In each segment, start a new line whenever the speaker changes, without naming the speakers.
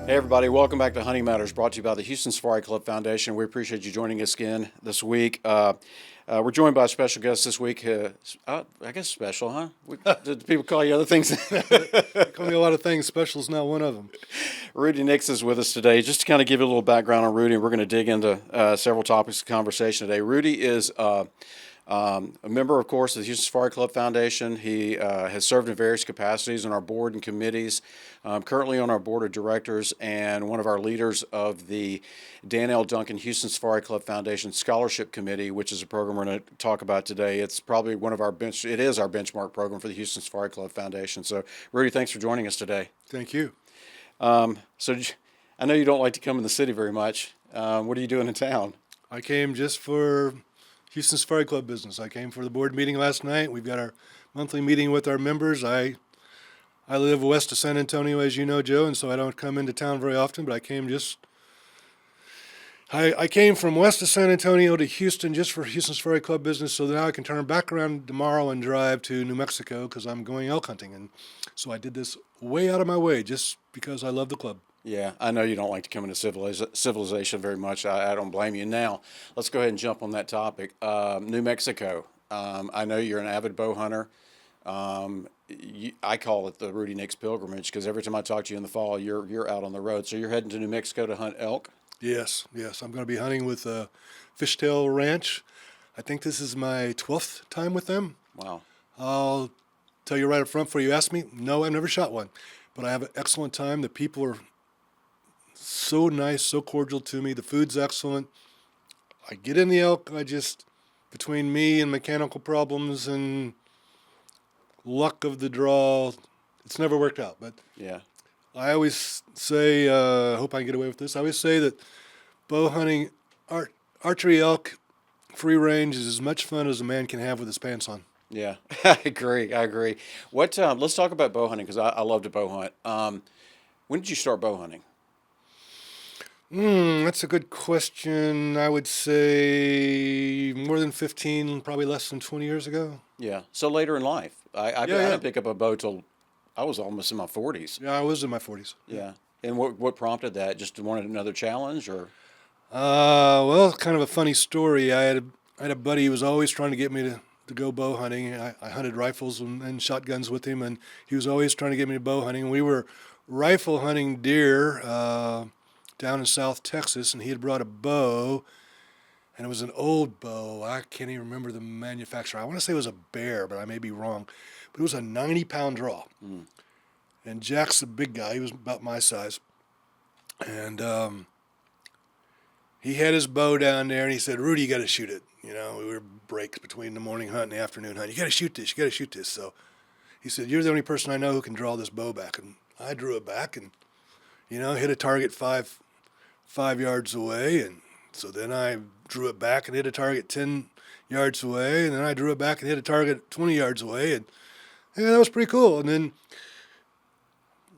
Hey everybody, welcome back to Hunting Matters, brought to you by the Houston Safari Club Foundation. We appreciate you joining us again this week. We're joined by a special guest this week. I guess special, huh? Did people call you other things?
They call me a lot of things. Special is not one of them.
Rudy Nix is with us today. Just to kind of give you a little background on Rudy, we're going to dig into several topics of conversation today. Rudy is a member, of course, of the Houston Safari Club Foundation. He has served in various capacities on our board and committees, currently on our board of directors, and one of our leaders of the Duncan Houston Safari Club Foundation Scholarship Committee, which is a program we're going to talk about today. It's probably one of it is our benchmark program for the Houston Safari Club Foundation. So, Rudy, thanks for joining us today.
Thank you.
So, I know you don't like to come in the city very much. What are you doing in town?
I came just for Houston Safari Club business. I came for the board meeting last night. We've got our monthly meeting with our members. I live west of San Antonio, as you know, Joe, and so I don't come into town very often, but I came from west of San Antonio to Houston just for Houston Safari Club business, so that now I can turn back around tomorrow and drive to New Mexico because I'm going elk hunting. And so I did this way out of my way just because I love the club.
Yeah, I know you don't like to come into civilization very much. I don't blame you. Now, let's go ahead and jump on that topic. New Mexico. I know you're an avid bow hunter. I call it the Rudy Nix pilgrimage because every time I talk to you in the fall, you're out on the road. So you're heading to New Mexico to hunt elk?
Yes. I'm going to be hunting with Fishtail Ranch. I think this is my 12th time with them.
Wow.
I'll tell you right up front before you ask me, no, I've never shot one. But I have an excellent time. The people are so nice, so cordial to me. The food's excellent. I get in the elk, between me and mechanical problems and luck of the draw, it's never worked out. But
yeah,
I always say, I hope I can get away with this. I always say that bow hunting, archery elk, free range is as much fun as a man can have with his pants on.
Yeah, I agree. What? Let's talk about bow hunting because I love to bow hunt. When did you start bow hunting?
That's a good question. I would say more than 15, probably less than 20 years ago.
Yeah, so later in life. I didn't pick up a bow till I was almost in my 40s.
Yeah, I was in my 40s.
Yeah, and what prompted that? Just wanted another challenge, or?
Well, kind of a funny story. I had a buddy who was always trying to get me to go bow hunting. I hunted rifles and shotguns with him, and he was always trying to get me to bow hunting. We were rifle hunting deer down in South Texas, and he had brought a bow, and it was an old bow. I can't even remember the manufacturer. I want to say it was a Bear, but I may be wrong. But it was a 90-pound draw. And Jack's a big guy. He was about my size. And he had his bow down there, and he said, Rudy, you got to shoot it. We were breaks between the morning hunt and the afternoon hunt. You got to shoot this. So he said, you're the only person I know who can draw this bow back. And I drew it back and, hit a target five yards away. And so then I drew it back and hit a target 10 yards away. And then I drew it back and hit a target 20 yards away. And that was pretty cool. And then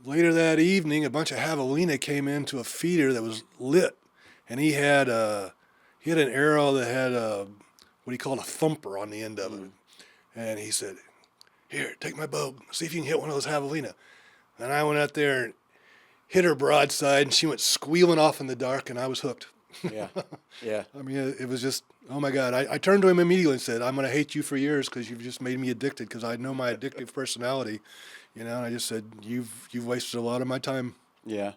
later that evening, a bunch of javelina came into a feeder that was lit. And he had an arrow that had what he called a thumper on the end of it. And he said, here, take my bow. See if you can hit one of those javelina. And I went out there and hit her broadside, and she went squealing off in the dark, and I was hooked.
Yeah.
I mean, it was just, oh, my God. I turned to him immediately and said, I'm going to hate you for years because you've just made me addicted because I know my addictive personality. And I just said, you've wasted a lot of my time.
Yeah.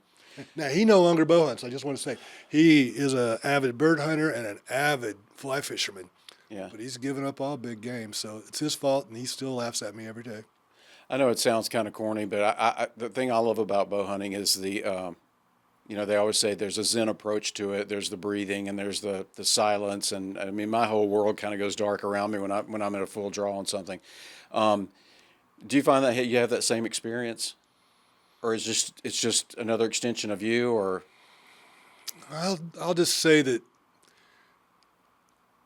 Now, he no longer bow hunts. I just want to say he is an avid bird hunter and an avid fly fisherman.
Yeah.
But he's given up all big game, so it's his fault, and he still laughs at me every day.
I know it sounds kind of corny, but the thing I love about bow hunting is they always say there's a Zen approach to it. There's the breathing and there's the silence, and I mean my whole world kind of goes dark around me when I'm in a full draw on something. Do you find that you have that same experience, or it's just another extension of you, or?
I'll just say that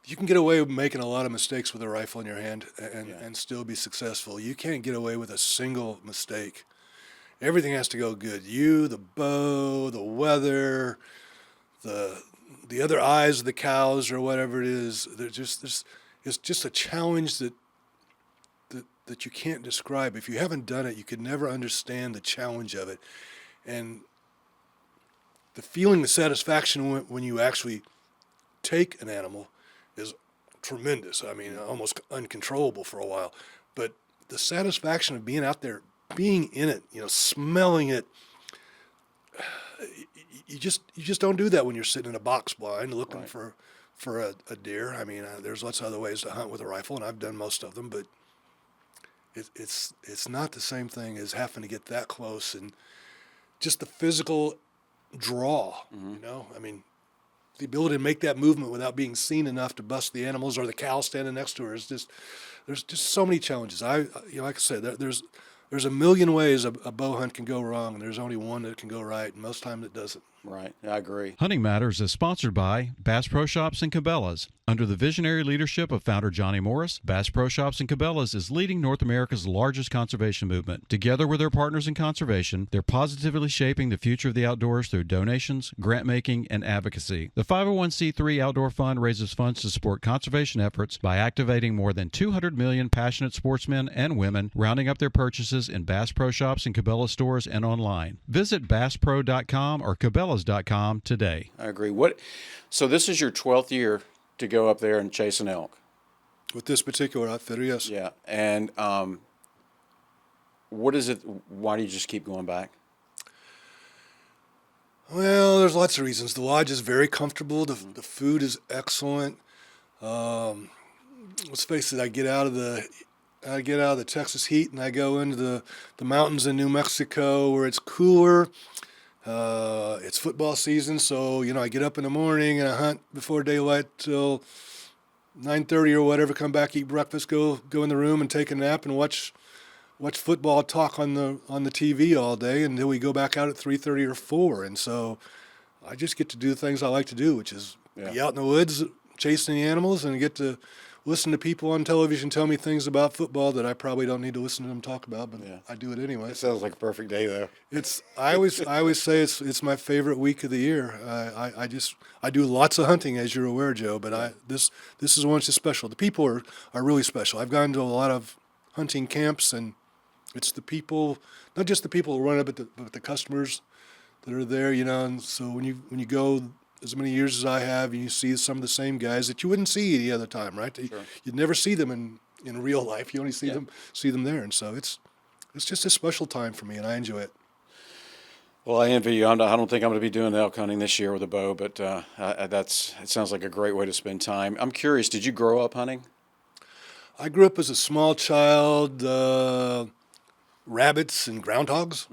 you can get away with making a lot of mistakes with a rifle in your hand and still be successful. You can't get away with a single mistake. Everything has to go good. You, the bow, the weather, the other eyes of the cows or whatever it is. It's just a challenge that you can't describe. If you haven't done it, you could never understand the challenge of it. And the feeling, the satisfaction when you actually take an animal is tremendous. I mean, almost uncontrollable for a while. But the satisfaction of being out there, being in it, smelling it, you just don't do that when you're sitting in a box blind looking
Right.
for a deer. I mean, there's lots of other ways to hunt with a rifle, and I've done most of them, but it's not the same thing as having to get that close and just the physical draw. I mean, the ability to make that movement without being seen enough to bust the animals or the cow standing next to her is just, there's just so many challenges. Like I said, there's a million ways a bow hunt can go wrong, and there's only one that can go right, and most times it doesn't.
Right. I agree.
Hunting Matters is sponsored by Bass Pro Shops and Cabela's. Under the visionary leadership of founder Johnny Morris, Bass Pro Shops and Cabela's is leading North America's largest conservation movement. Together with their partners in conservation, they're positively shaping the future of the outdoors through donations, grant making, and advocacy. The 501c3 Outdoor Fund raises funds to support conservation efforts by activating more than 200 million passionate sportsmen and women, rounding up their purchases in Bass Pro Shops and Cabela's stores and online. Visit BassPro.com or Cabela's.com today.
I agree. So this is your 12th year to go up there and chase an elk.
With this particular outfitter, yes.
Yeah. And what is it? Why do you just keep going back?
Well, there's lots of reasons. The lodge is very comfortable. The food is excellent. Let's face it. I get out of the Texas heat and I go into the mountains in New Mexico where it's cooler. It's football season, so I get up in the morning and I hunt before daylight till 9:30 or whatever. Come back, eat breakfast, go in the room and take a nap and watch football talk on the TV all day until we go back out at 3:30 or 4. And so I just get to do the things I like to do, which is be out in the woods chasing the animals, and get to listen to people on television tell me things about football that I probably don't need to listen to them talk about, but I do it anyway.
It sounds like a perfect day, though.
I always say it's my favorite week of the year. I do lots of hunting, as you're aware, Joe, but this is one that's special. The people are really special. I've gone to a lot of hunting camps, and it's the people, not just the people who run it, but the customers that are there, And so when you go as many years as I have, and you see some of the same guys that you wouldn't see any other time, right?
Sure.
You'd never see them in real life. You only see them there, and so it's just a special time for me, and I enjoy it.
Well, I envy you. I don't think I'm going to be doing elk hunting this year with a bow, but it sounds like a great way to spend time. I'm curious, did you grow up hunting?
I grew up as a small child, rabbits and groundhogs.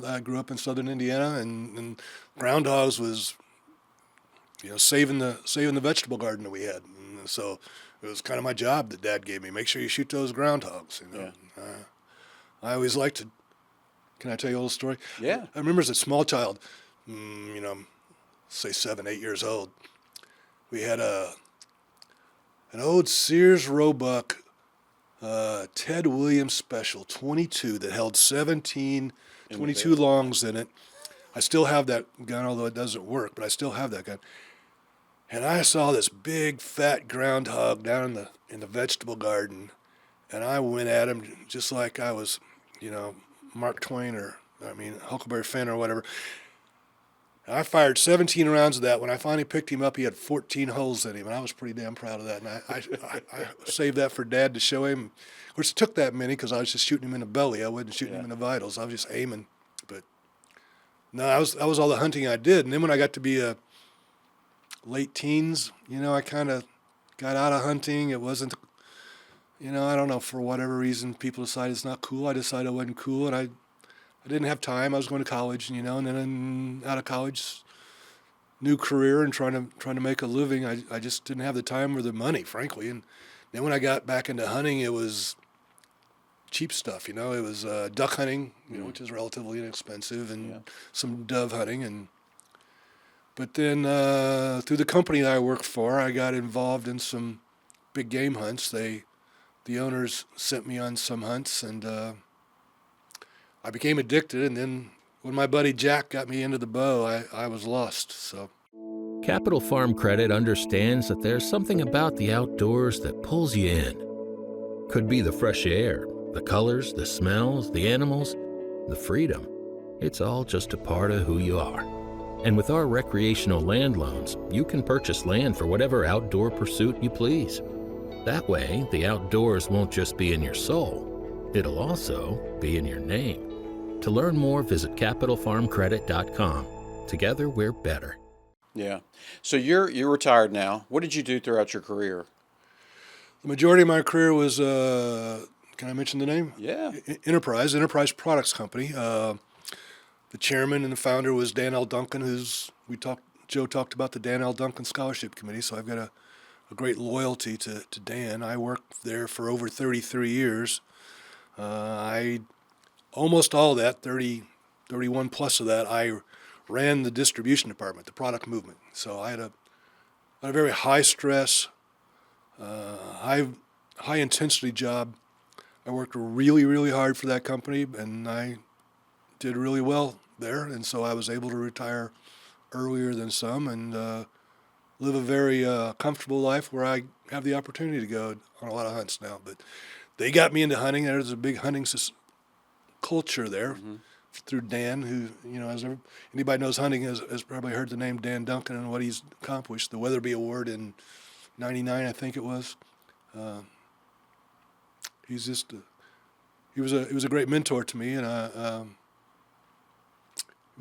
I grew up in southern Indiana, and groundhogs was saving the vegetable garden that we had. And so it was kind of my job that Dad gave me. Make sure you shoot those groundhogs. I always liked to. Can I tell you a little story?
Yeah.
I remember as a small child, say 7, 8 years old, we had an old Sears Roebuck Ted Williams Special 22 that held 22 longs in it. I still have that gun, although it doesn't work, but I still have that gun. And I saw this big, fat groundhog down in the vegetable garden, and I went at him just like I was, Mark Twain Huckleberry Finn or whatever. And I fired 17 rounds of that. When I finally picked him up, he had 14 holes in him, and I was pretty damn proud of that. And I saved that for Dad to show him. Of course, it took that many because I was just shooting him in the belly. I wasn't shooting him in the vitals. I was just aiming. But no, that was all the hunting I did. And then when I got to be late teens, I kind of got out of hunting. It wasn't, I don't know, for whatever reason, people decided it's not cool. I decided it wasn't cool, and I didn't have time. I was going to college, and then out of college, new career and trying to make a living. I just didn't have the time or the money, frankly. And then when I got back into hunting, it was cheap stuff. It was duck hunting, which is relatively inexpensive, and some dove hunting. But then through the company that I worked for, I got involved in some big game hunts. The owners sent me on some hunts, and I became addicted. And then when my buddy Jack got me into the bow, I was lost. So
Capital Farm Credit understands that there's something about the outdoors that pulls you in. Could be the fresh air, the colors, the smells, the animals, the freedom. It's all just a part of who you are. And with our recreational land loans, you can purchase land for whatever outdoor pursuit you please. That way, the outdoors won't just be in your soul, it'll also be in your name. To learn more, visit capitalfarmcredit.com. Together, we're better.
Yeah. So you're retired now. What did you do throughout your career?
The majority of my career was, can I mention the name?
Yeah.
Enterprise Products Company. The chairman and the founder was Dan L. Duncan, Joe talked about the Dan L. Duncan Scholarship Committee, so I've got a great loyalty to Dan. I worked there for over 33 years. Almost all of that, 31 plus of that, I ran the distribution department, the product movement. So I had a very high stress, high intensity job. I worked really, really hard for that company, and I did really well there. And so I was able to retire earlier than some and live a very comfortable life where I have the opportunity to go on a lot of hunts now. But they got me into hunting. There's a big hunting culture there through Dan, who, as anybody knows hunting has probably heard the name Dan Duncan and what he's accomplished. The Weatherby Award in '99, I think it was. He's just he was a great mentor to me, and it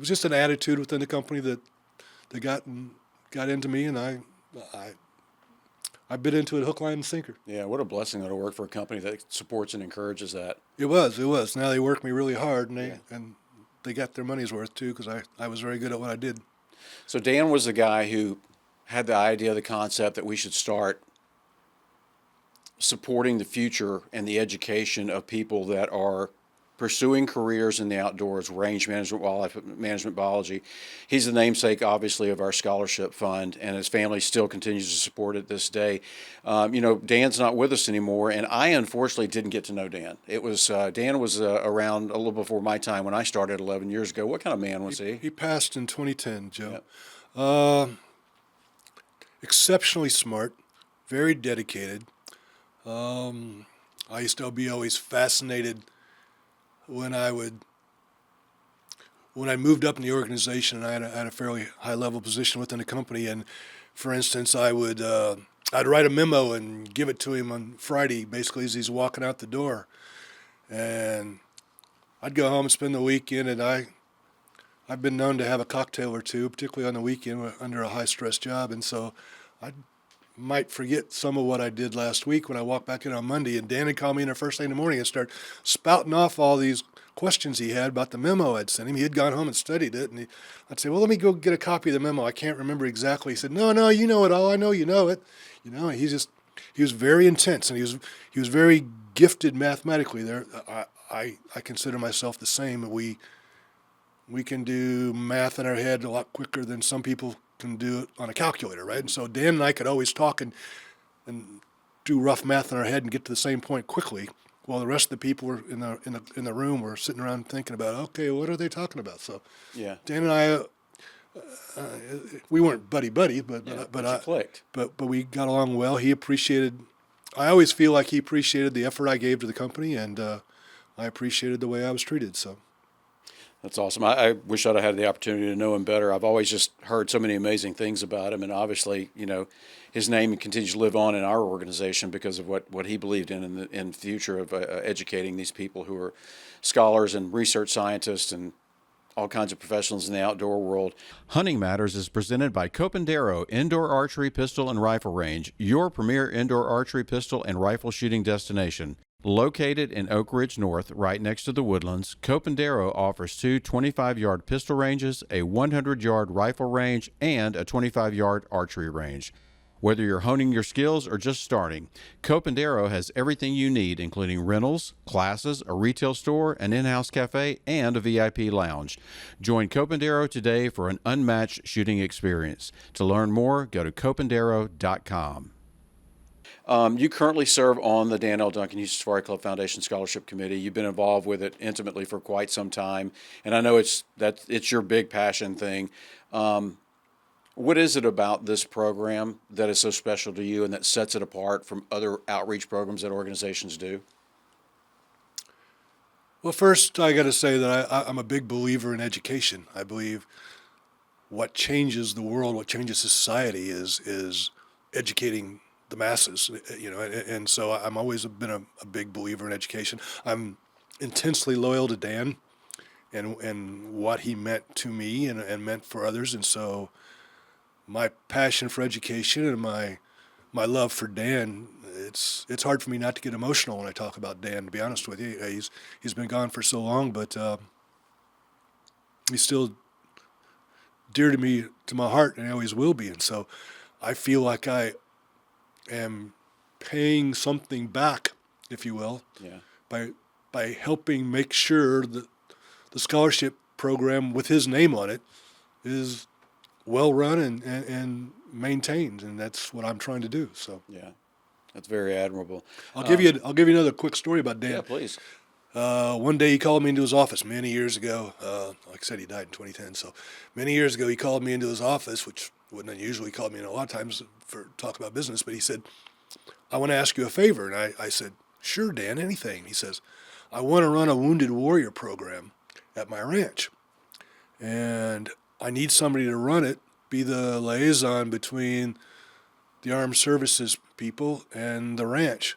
was just an attitude within the company that got into me, and I bit into it hook, line, and sinker.
Yeah. What a blessing though to work for a company that supports and encourages that.
It was. Now they work me really hard, and they got their money's worth too, because I was very good at what I did.
So Dan was the guy who had the idea, the concept that we should start supporting the future and the education of people that are pursuing careers in the outdoors, range management, wildlife management, biology. He's the namesake, obviously, of our scholarship fund, and his family still continues to support it this day. Dan's not with us anymore, and I unfortunately didn't get to know Dan. It was Dan was around a little before my time when I started 11 years ago. What kind of man was he?
He passed in 2010, Joe.
Yep.
Exceptionally smart, very dedicated. I used to be always fascinated when I moved up in the organization, and I had a fairly high level position within the company. And for instance, I'd write a memo and give it to him on Friday, basically as he's walking out the door. And I'd go home and spend the weekend, and I've been known to have a cocktail or two, particularly on the weekend under a high stress job. And so I might forget some of what I did last week when I walked back in on Monday, and Dan would call me in the first thing in the morning and start spouting off all these questions he had about the memo I'd sent him. He had gone home and studied it, and I'd say, well, let me go get a copy of the memo. I can't remember exactly. He said, no, you know it all. I know you know it. He was very intense, and he was very gifted mathematically. There, I consider myself the same. We can do math in our head a lot quicker than some people can do it on a calculator, right? And so Dan and I could always talk and do rough math in our head and get to the same point quickly, while the rest of the people were in the room were sitting around thinking about, okay, what are they talking about? So
Yeah.
Dan and I, we weren't buddy, but
you clicked.
But we got along well. I always feel like he appreciated the effort I gave to the company, and I appreciated the way I was treated. So.
That's awesome. I wish I'd have had the opportunity to know him better. I've always just heard so many amazing things about him, and obviously, his name continues to live on in our organization because of what he believed in the future of educating these people who are scholars and research scientists and all kinds of professionals in the outdoor world.
Hunting Matters is presented by Copandero Indoor Archery Pistol and Rifle Range, your premier indoor archery pistol and rifle shooting destination. Located in Oak Ridge North, right next to the Woodlands, Copandero offers 2 25-yard pistol ranges, a 100-yard rifle range, and a 25-yard archery range. Whether you're honing your skills or just starting, Copandero has everything you need, including rentals, classes, a retail store, an in-house cafe, and a VIP lounge. Join Copandero today for an unmatched shooting experience. To learn more, go to copandero.com.
You currently serve on the Dan L. Duncan Houston Safari Club Foundation Scholarship Committee. You've been involved with it intimately for quite some time, and I know it's your big passion thing. What is it about this program that is so special to you and that sets it apart from other outreach programs that organizations do?
Well, first, I got to say that I'm a big believer in education. I believe what changes the world, what changes society is educating the masses, and so I'm always been a big believer in education. I'm intensely loyal to Dan and what he meant to me and meant for others, and so my passion for education and my love for Dan, it's hard for me not to get emotional when I talk about Dan, to be honest with you. He's been gone for so long, but he's still dear to me, to my heart, and always will be. And so I feel like I am paying something back, if you will, by helping make sure that the scholarship program with his name on it is well run and maintained, and that's what I'm trying to do. So
Yeah, that's very admirable.
I'll give you another quick story about Dan.
Yeah, please.
One day he called me into his office many years ago. Like I said, he died in 2010. So many years ago, he called me into his office, which wasn't unusual. He called me in a lot of times for talk about business. But he said, "I want to ask you a favor." And I said, "Sure, Dan, anything." He says, "I want to run a wounded warrior program at my ranch, and I need somebody to run it, be the liaison between the armed services people and the ranch.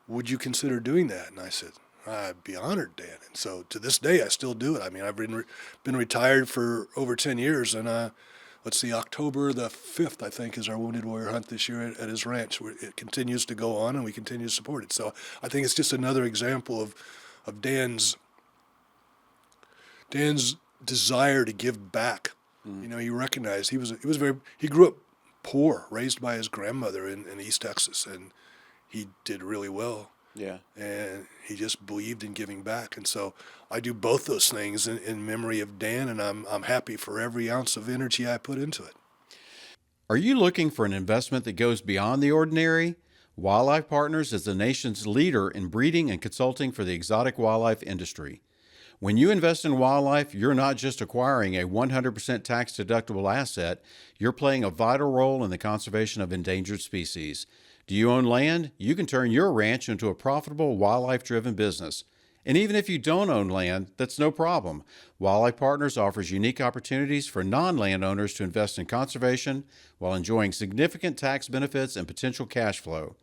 Would you consider doing that?" And I said, "I'd be honored, Dan." And so to this day, I still do it. I mean, I've been retired for over 10 years, and let's see, October the 5th, I think, is our Wounded Warrior Hunt this year at his ranch. It continues to go on, and we continue to support it. So I think it's just another example of Dan's desire to give back. You know, he recognized he grew up poor, raised by his grandmother in East Texas, and he did really well.
Yeah.
And he just believed in giving back. And so I do both those things in memory of Dan, and I'm happy for every ounce of energy I put into it.
Are you looking for an investment that goes beyond the ordinary? Wildlife Partners is the nation's leader in breeding and consulting for the exotic wildlife industry. When you invest in wildlife, you're not just acquiring a 100% tax-deductible asset, you're playing a vital role in the conservation of endangered species. Do you own land? You can turn your ranch into a profitable wildlife-driven business. And even if you don't own land, that's no problem. Wildlife Partners offers unique opportunities for non-landowners to invest in conservation while enjoying significant tax benefits and potential cash flow.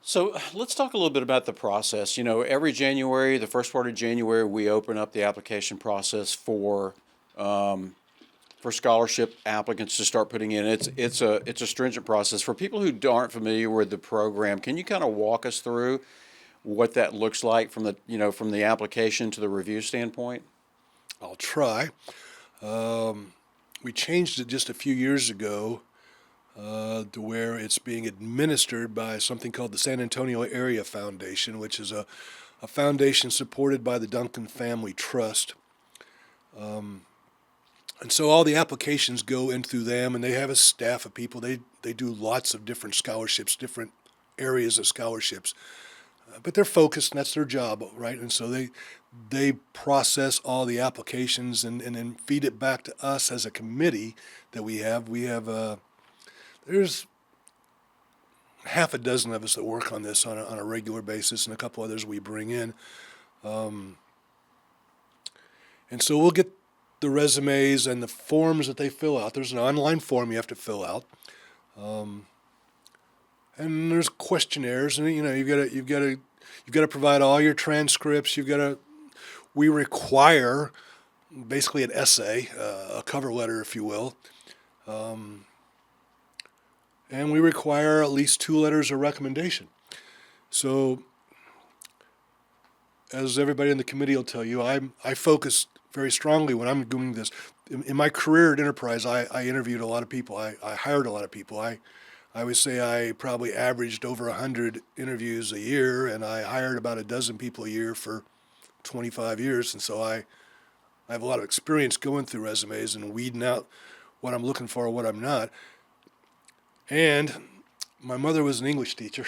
So let's talk a little bit about the process. You know, every January, the first part of January, we open up the application process for scholarship applicants to start putting in. It's a stringent process. For people who aren't familiar with the program, can you kind of walk us through what that looks like from the application to the review standpoint?
I'll try. We changed it just a few years ago to where it's being administered by something called the San Antonio Area Foundation, which is a foundation supported by the Duncan Family Trust. And so all the applications go in through them, and they have a staff of people. They do lots of different scholarships, different areas of scholarships. But they're focused, and that's their job, right? And so they process all the applications and then feed it back to us as a committee that we have. There's half a dozen of us that work on this on a regular basis, and a couple others we bring in. And so we'll get the resumes and the forms that they fill out. There's an online form you have to fill out, and there's questionnaires, and you've got to provide all your transcripts. We require basically an essay, a cover letter, if you will. And we require at least 2 letters of recommendation. So, as everybody in the committee will tell you, I focus very strongly when I'm doing this. In my career at Enterprise, I interviewed a lot of people. I hired a lot of people. I would say I probably averaged over 100 interviews a year, and I hired about a dozen people a year for 25 years. And so I have a lot of experience going through resumes and weeding out what I'm looking for and what I'm not. And my mother was an English teacher,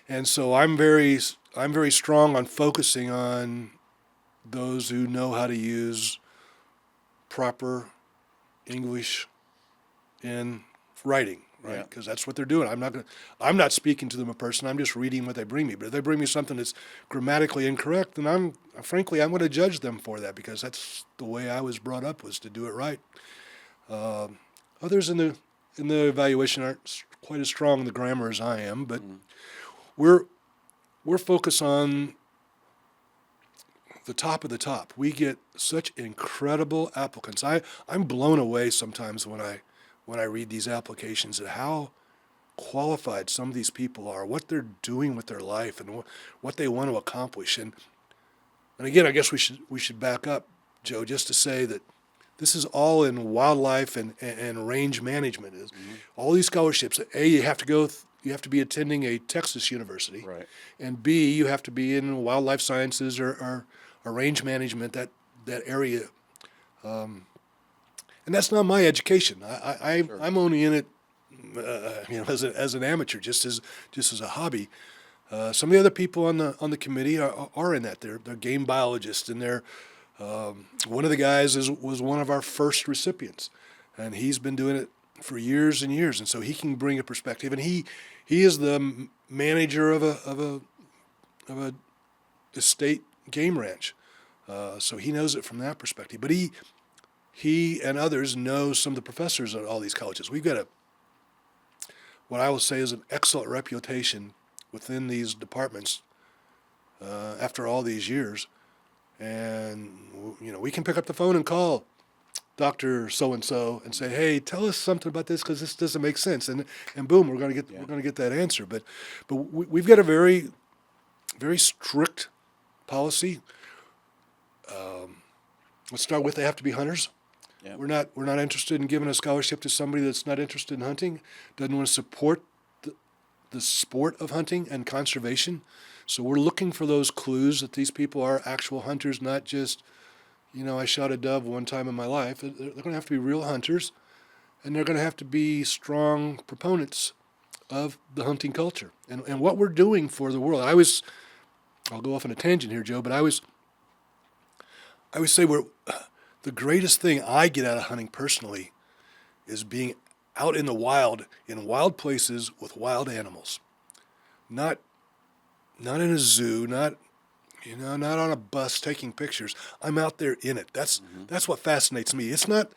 and so I'm very strong on focusing on those who know how to use proper English in writing, right? Because that's what they're doing. I'm not speaking to them a person. I'm just reading what they bring me. But if they bring me something that's grammatically incorrect, then I'm going to judge them for that, because that's the way I was brought up, was to do it right. Others in the evaluation aren't quite as strong in the grammar as I am, but we're focused on the top of the top. We get such incredible applicants. I'm blown away sometimes when I read these applications at how qualified some of these people are, what they're doing with their life, and what they want to accomplish. And again, I guess we should back up, Joe, just to say that this is all in wildlife and range management. Is all these scholarships. A, you have to be attending a Texas university,
Right.
and B, you have to be in wildlife sciences or range management, that area. And that's not my education. I'm only in it, as an amateur, just as a hobby. Some of the other people on the committee are in that. They're game biologists, and they're one of the guys was one of our first recipients, and he's been doing it for years and years, and so he can bring a perspective. And he is the manager of a estate game ranch, so he knows it from that perspective. But he and others know some of the professors at all these colleges. We've got what I will say is an excellent reputation within these departments after all these years. And, we can pick up the phone and call Dr. So-and-so and say, hey, tell us something about this because this doesn't make sense. And boom, we're going to get that answer. But we've got a very, very strict policy. Let's start with they have to be hunters.
Yeah.
We're not interested in giving a scholarship to somebody that's not interested in hunting, doesn't want to support the sport of hunting and conservation. So we're looking for those clues that these people are actual hunters, not just, I shot a dove one time in my life. They're going to have to be real hunters, and they're going to have to be strong proponents of the hunting culture and what we're doing for the world. I'll go off on a tangent here, Joe, but I always say the greatest thing I get out of hunting personally is being out in the wild, in wild places with wild animals. Not in a zoo, not on a bus taking pictures. I'm out there in it. That's what fascinates me. It's not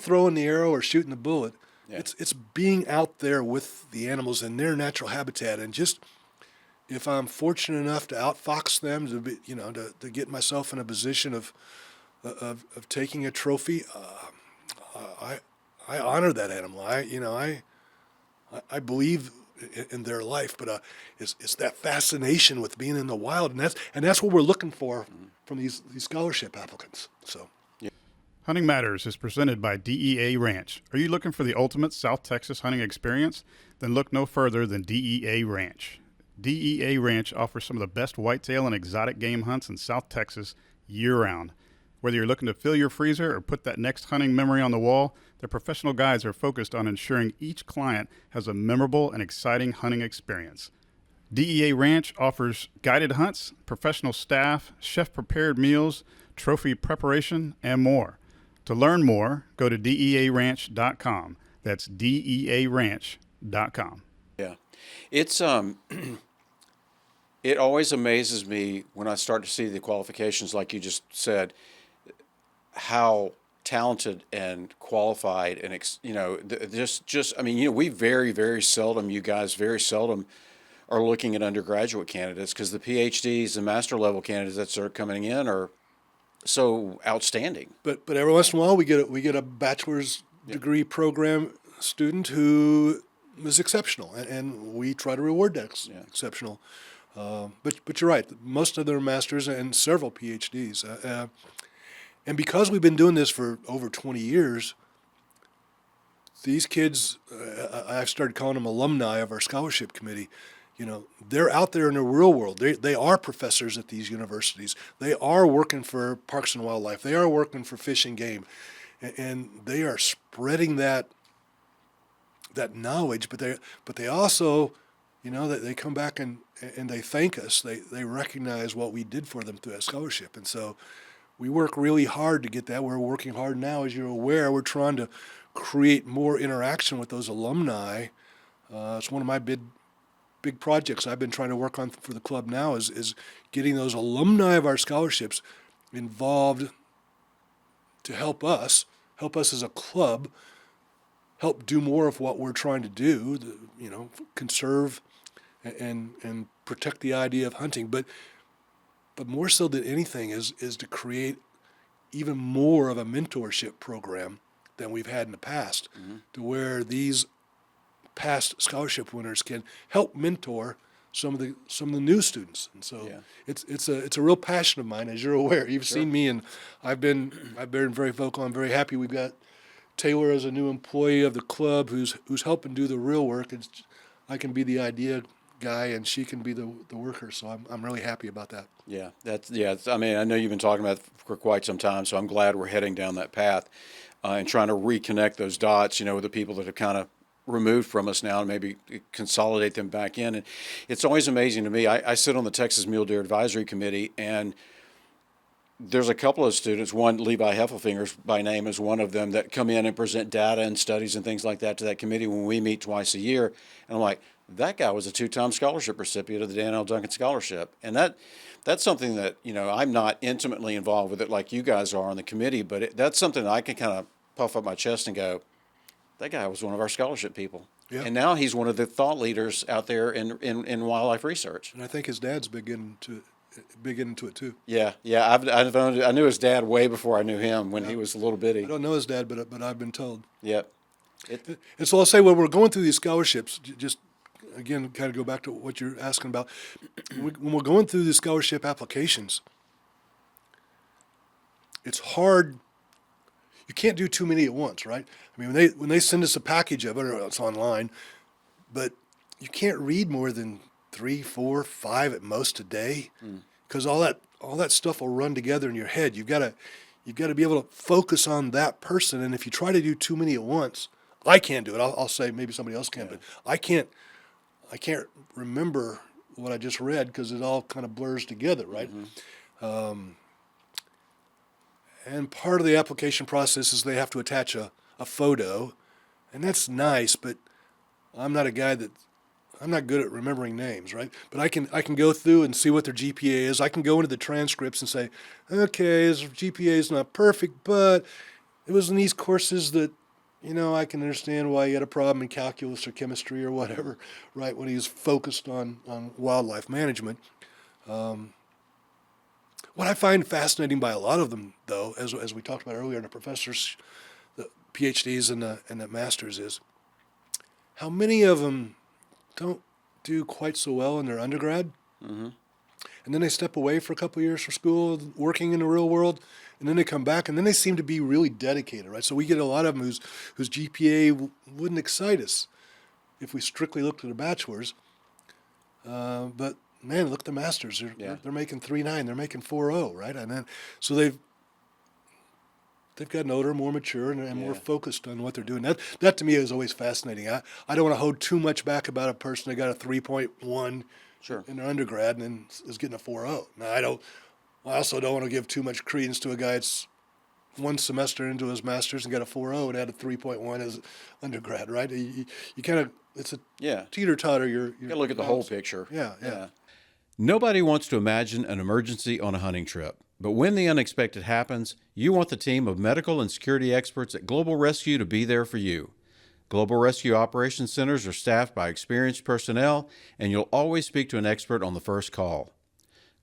throwing the arrow or shooting the bullet. Yeah. It's being out there with the animals in their natural habitat, and just if I'm fortunate enough to outfox them, to get myself in a position of taking a trophy, I honor that animal. I believe in their life, but it's that fascination with being in the wild, and that's what we're looking for from these scholarship applicants. So,
Hunting Matters is presented by DEA Ranch. Are you looking for the ultimate South Texas hunting experience? Then look no further than DEA Ranch. DEA Ranch offers some of the best whitetail and exotic game hunts in South Texas year-round. Whether you're looking to fill your freezer or put that next hunting memory on the wall, their professional guides are focused on ensuring each client has a memorable and exciting hunting experience. DEA Ranch offers guided hunts, professional staff, chef-prepared meals, trophy preparation, and more. To learn more, go to dearanch.com. That's dearanch.com.
Yeah. It's it always amazes me when I start to see the qualifications, like you just said, how talented and qualified and we very, very seldom, you guys very seldom are looking at undergraduate candidates, because the PhDs and master level candidates that are coming in are so outstanding.
But every once in a while we get a bachelor's degree program student who is exceptional, and we try to reward that exceptional. But you're right, most of them are masters and several PhDs. And because we've been doing this for over 20 years, these kids, I've started calling them alumni of our scholarship committee. They're out there in the real world. They are professors at these universities. They are working for Parks and Wildlife. They are working for Fish and Game, and they are spreading that knowledge. But they also, they come back and they thank us. They recognize what we did for them through that scholarship, and so we work really hard to get that. We're working hard now, as you're aware. We're trying to create more interaction with those alumni. It's one of my big projects I've been trying to work on for the club now is getting those alumni of our scholarships involved to help us help us as a club help do more of what we're trying to do, conserve and protect the idea of hunting. But more so than anything is to create even more of a mentorship program than we've had in the past, to where these past scholarship winners can help mentor some of the new students. And so it's a real passion of mine, as you're aware. You've seen me, and I've been very vocal. I'm very happy we've got Taylor as a new employee of the club who's helping do the real work. I can be the idea guy and she can be the worker. So I'm really happy about that.
Yeah, I mean, I know you've been talking about it for quite some time, so I'm glad we're heading down that path and trying to reconnect those dots, with the people that have kind of removed from us now and maybe consolidate them back in. And it's always amazing to me. I sit on the Texas Mule Deer Advisory Committee, and there's a couple of students, one, Levi Heffelfingers by name is one of them, that come in and present data and studies and things like that to that committee when we meet twice a year. And I'm like, that guy was a 2-time scholarship recipient of the Dan L. Duncan Scholarship. And that's something that, I'm not intimately involved with it like you guys are on the committee, but that's something that I can kind of puff up my chest and go, that guy was one of our scholarship people. Yeah. And now he's one of the thought leaders out there in wildlife research.
And I think his dad's big into it too.
Yeah. I knew his dad way before I knew him when he was a little bitty.
I don't know his dad, but I've been told.
Yep.
And so I'll say, when we're going through these scholarships, just again, kind of go back to what you're asking about. When we're going through the scholarship applications, it's hard. You can't do too many at once, right? I mean, when they send us a package of it, or it's online, but you can't read more than 3, 4, 5 at most a day, because all that stuff will run together in your head. You've got to be able to focus on that person, and if you try to do too many at once, I can't do it. I'll say maybe somebody else can, but I can't remember what I just read because it all kind of blurs together, right? And part of the application process is they have to attach a photo, and that's nice, but I'm not good at remembering names, right? But I can go through and see what their GPA is. I can go into the transcripts and say, okay, his GPA is not perfect, but it was in these courses that, I can understand why he had a problem in calculus or chemistry or whatever, right, when he was focused on wildlife management. What I find fascinating by a lot of them, though, as we talked about earlier, the professors, the PhDs and the masters, is how many of them don't do quite so well in their undergrad, and then they step away for a couple of years for school, working in the real world, and then they come back, and then they seem to be really dedicated, right? So we get a lot of them whose GPA wouldn't excite us if we strictly looked at the bachelor's, but man, look at the masters. They're making 3.9. They're making 4.0, right? And then so they've gotten older, more mature, and more focused on what they're doing. That to me is always fascinating. I don't want to hold too much back about a person that got a 3.1 in their undergrad and then is getting a 4.0. Now I also don't want to give too much credence to a guy that's one semester into his master's and got a 4.0 and had a 3.1 as undergrad, right? You kind of, it's a teeter-totter. You
got to look at the whole picture.
Yeah.
Nobody wants to imagine an emergency on a hunting trip, but when the unexpected happens, you want the team of medical and security experts at Global Rescue to be there for you. Global Rescue Operations Centers are staffed by experienced personnel, and you'll always speak to an expert on the first call.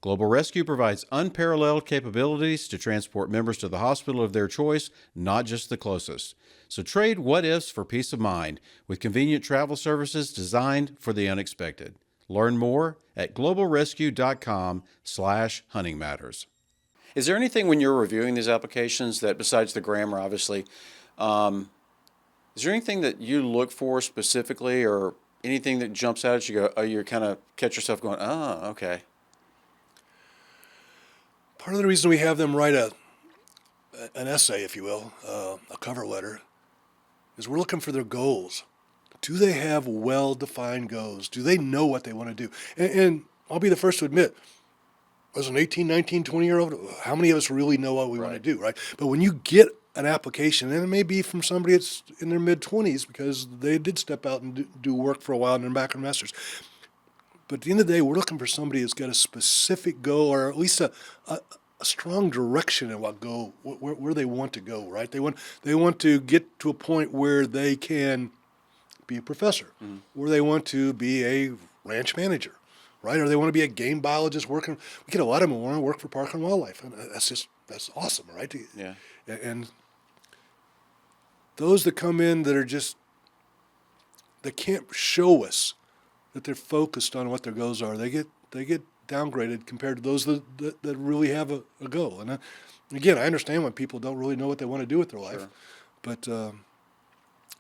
Global Rescue provides unparalleled capabilities to transport members to the hospital of their choice, not just the closest. So trade what-ifs for peace of mind with convenient travel services designed for the unexpected. Learn more at globalrescue.com/hunting matters.
Is there anything when you're reviewing these applications that, besides the grammar, obviously, is there anything that you look for specifically, or anything that jumps out at you? You kind of catch yourself going, "Oh, okay."
Part of the reason we have them write an essay, if you will, a cover letter, is we're looking for their goals. Do they have well-defined goals? Do they know what they want to do? And I'll be the first to admit, as an 18, 19, 20-year-old, how many of us really know what we want to do, right? But when you get an application, and it may be from somebody that's in their mid-20s because they did step out and do work for a while and then back in masters. But at the end of the day, we're looking for somebody that's got a specific goal, or at least a a strong direction in where they want to go, right? They want to get to a point where they can be a professor, or they want to be a ranch manager, right? Or they want to be a game biologist working. We get a lot of them who want to work for Park and Wildlife, and that's awesome, right?
Yeah.
And those that come in that are just, they can't show us that they're focused on what their goals are. They get downgraded compared to those that really have a goal. And again, I understand when people don't really know what they want to do with their life, but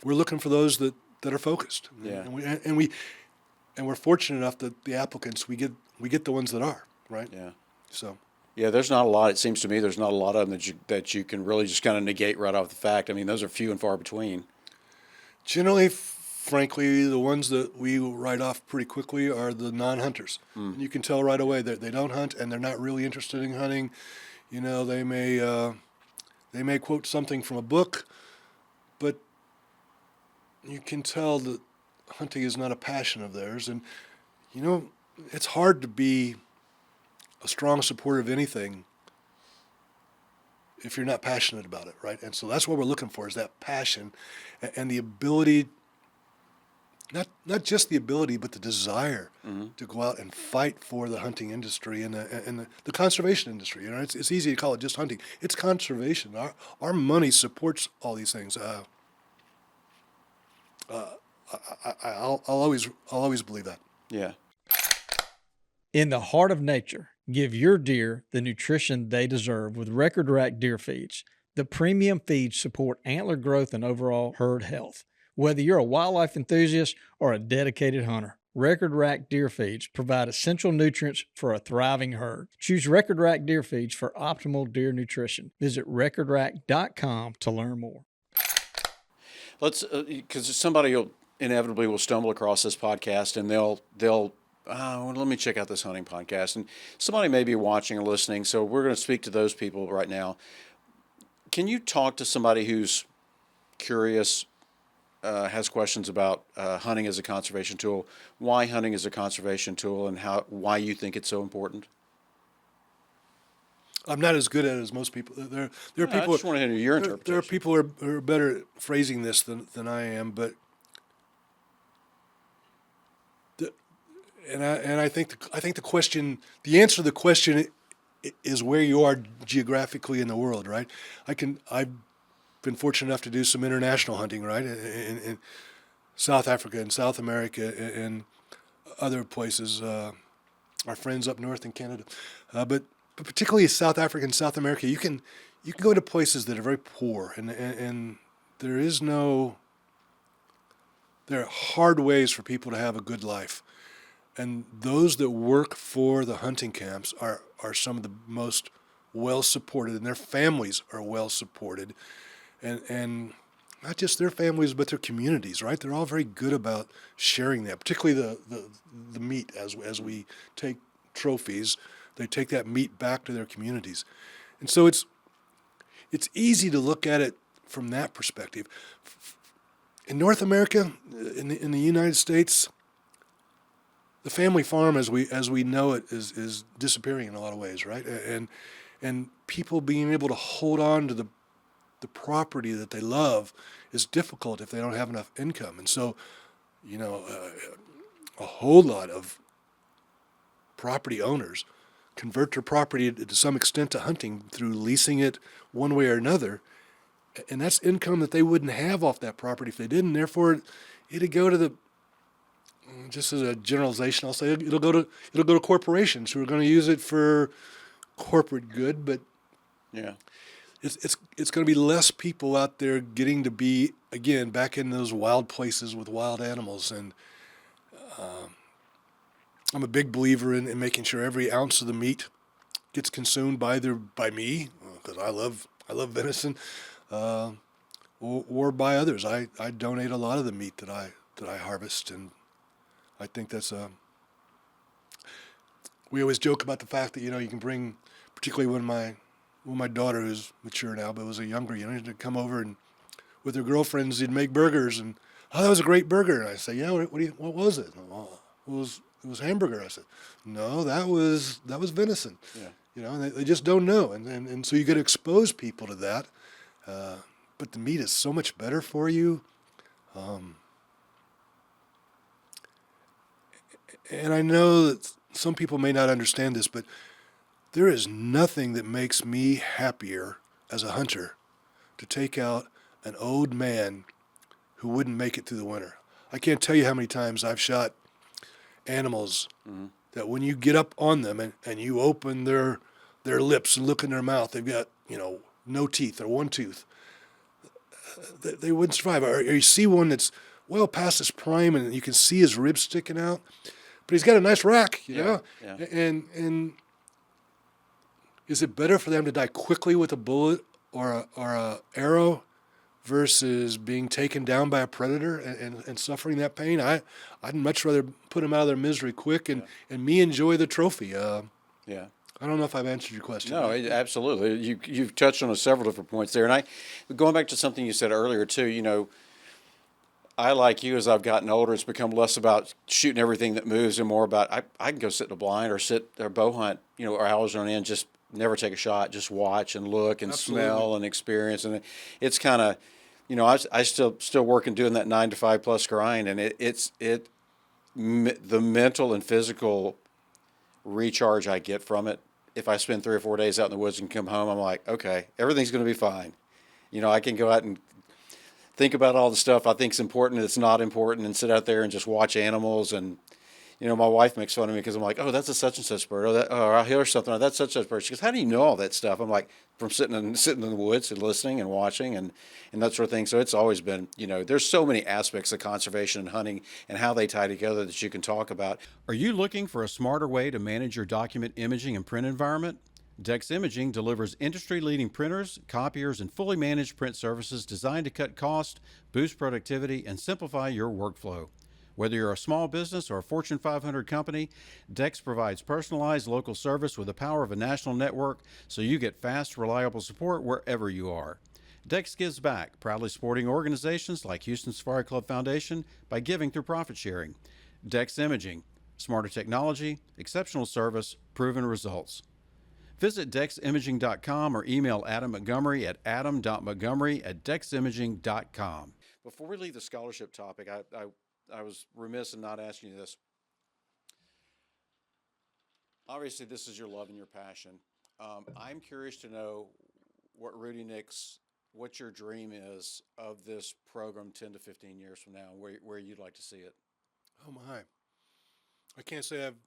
we're looking for those that are focused.
Yeah.
And we're fortunate enough that the applicants, we get the ones that are, right?
Yeah.
So.
Yeah, there's not a lot. It seems to me there's not a lot of them that you can really just kind of negate right off the fact. I mean, those are few and far between.
Generally, frankly, the ones that we write off pretty quickly are the non-hunters. And you can tell right away that they don't hunt and they're not really interested in hunting. You know, they may quote something from a book, but you can tell that hunting is not a passion of theirs. And you know, it's hard to be a strong supporter of anything if you're not passionate about it, right? And so that's what we're looking for, is that passion and the ability, not just the ability, but the desire to go out and fight for the hunting industry and the conservation industry. You know, it's easy to call it just hunting. It's conservation. Our money supports all these things. I'll always believe that.
Yeah.
In the heart of nature, give your deer the nutrition they deserve with Record Rack Deer Feeds. The premium feeds support antler growth and overall herd health. Whether you're a wildlife enthusiast or a dedicated hunter, Record Rack Deer Feeds provide essential nutrients for a thriving herd. Choose Record Rack Deer Feeds for optimal deer nutrition. Visit recordrack.com to learn more.
Let's, because somebody inevitably will stumble across this podcast and they'll let me check out this hunting podcast. And somebody may be watching or listening, so we're going to speak to those people right now. Can you talk to somebody who's curious, has questions about hunting as a conservation tool, why hunting is a conservation tool, and why you think it's so important?
I'm not as good at it as most people. There are people.
I just want to hear your interpretation.
There are people who are better at phrasing this than I am, but I think the question, the answer to the question is where you are geographically in the world, right? I've been fortunate enough to do some international hunting, right, in South Africa and South America and other places. Our friends up north in Canada, but particularly South Africa and South America, you can go to places that are very poor, and there are hard ways for people to have a good life. And those that work for the hunting camps are some of the most well supported, and their families are well supported, and not just their families but their communities. Right? They're all very good about sharing that, particularly the meat. As we take trophies, they take that meat back to their communities, and so it's easy to look at it from that perspective. In North America, in the United States, the family farm as we know it is disappearing in a lot of ways, right? And people being able to hold on to the property that they love is difficult if they don't have enough income. And so, you know, a whole lot of property owners convert their property to some extent to hunting through leasing it one way or another, and that's income that they wouldn't have off that property if they didn't. Therefore, it'd go to just as a generalization, I'll say it'll go to corporations who are going to use it for corporate good, but
yeah,
it's going to be less people out there getting to be, again, back in those wild places with wild animals. And I'm a big believer in making sure every ounce of the meat gets consumed by me, because I love venison, or by others. I donate a lot of the meat that I harvest, and I think that's we always joke about the fact that, you know, you can bring, particularly when my daughter, who's mature now but was a younger, you know, to come over and with her girlfriends, you'd make burgers, and that was a great burger. And I say, yeah, what was it? Well, it was it was hamburger. I said, no, that was venison.
Yeah.
You know, and they just don't know. And so you got to expose people to that. But the meat is so much better for you. And I know that some people may not understand this, but there is nothing that makes me happier as a hunter to take out an old man who wouldn't make it through the winter. I can't tell you how many times I've shot animals that when you get up on them and you open their lips and look in their mouth, they've got, no teeth or one tooth. They wouldn't survive. Or you see one that's well past his prime and you can see his ribs sticking out, but he's got a nice rack, you know?
Yeah.
And is it better for them to die quickly with a bullet or a arrow versus being taken down by a predator and suffering that pain? I'd much rather put them out of their misery quick and me enjoy the trophy.
Yeah.
I don't know if I've answered your question.
No, absolutely. You've touched on several different points there, and going back to something you said earlier too. I, like you, as I've gotten older, it's become less about shooting everything that moves and more about I can go sit in a blind or bow hunt, or hours on end, just never take a shot, just watch and look and
Absolutely.
smell and experience, and it's kind of, I still working doing that 9 to 5 plus grind, and the mental and physical recharge I get from it. If I spend 3 or 4 days out in the woods and come home, I'm like, okay, everything's going to be fine. I can go out and think about all the stuff I think is important that's not important and sit out there and just watch animals. And, my wife makes fun of me because I'm like, oh, that's a such and such bird. Or I'll hear something, that's such and such bird. She goes, how do you know all that stuff? I'm like, from sitting in the woods and listening and watching and that sort of thing. So it's always been, there's so many aspects of conservation and hunting and how they tie together that you can talk about. Are you looking for a smarter way to manage your document imaging and print environment? Dex Imaging delivers industry-leading printers, copiers, and fully managed print services designed to cut cost, boost productivity, and simplify your workflow. Whether you're a small business or a Fortune 500 company, Dex provides personalized local service with the power of a national network so you get fast, reliable support wherever you are. Dex gives back, proudly supporting organizations like Houston Safari Club Foundation by giving through profit sharing. Dex Imaging, smarter technology, exceptional service, proven results. Visit deximaging.com or email Adam Montgomery at adam.montgomery@deximaging.com. Before we leave the scholarship topic, I was remiss in not asking you this. Obviously, this is your love and your passion. I'm curious to know what Rudy Nix, what your dream is of this program 10 to 15 years from now, where you'd like to see it.
Oh, my. I can't say I've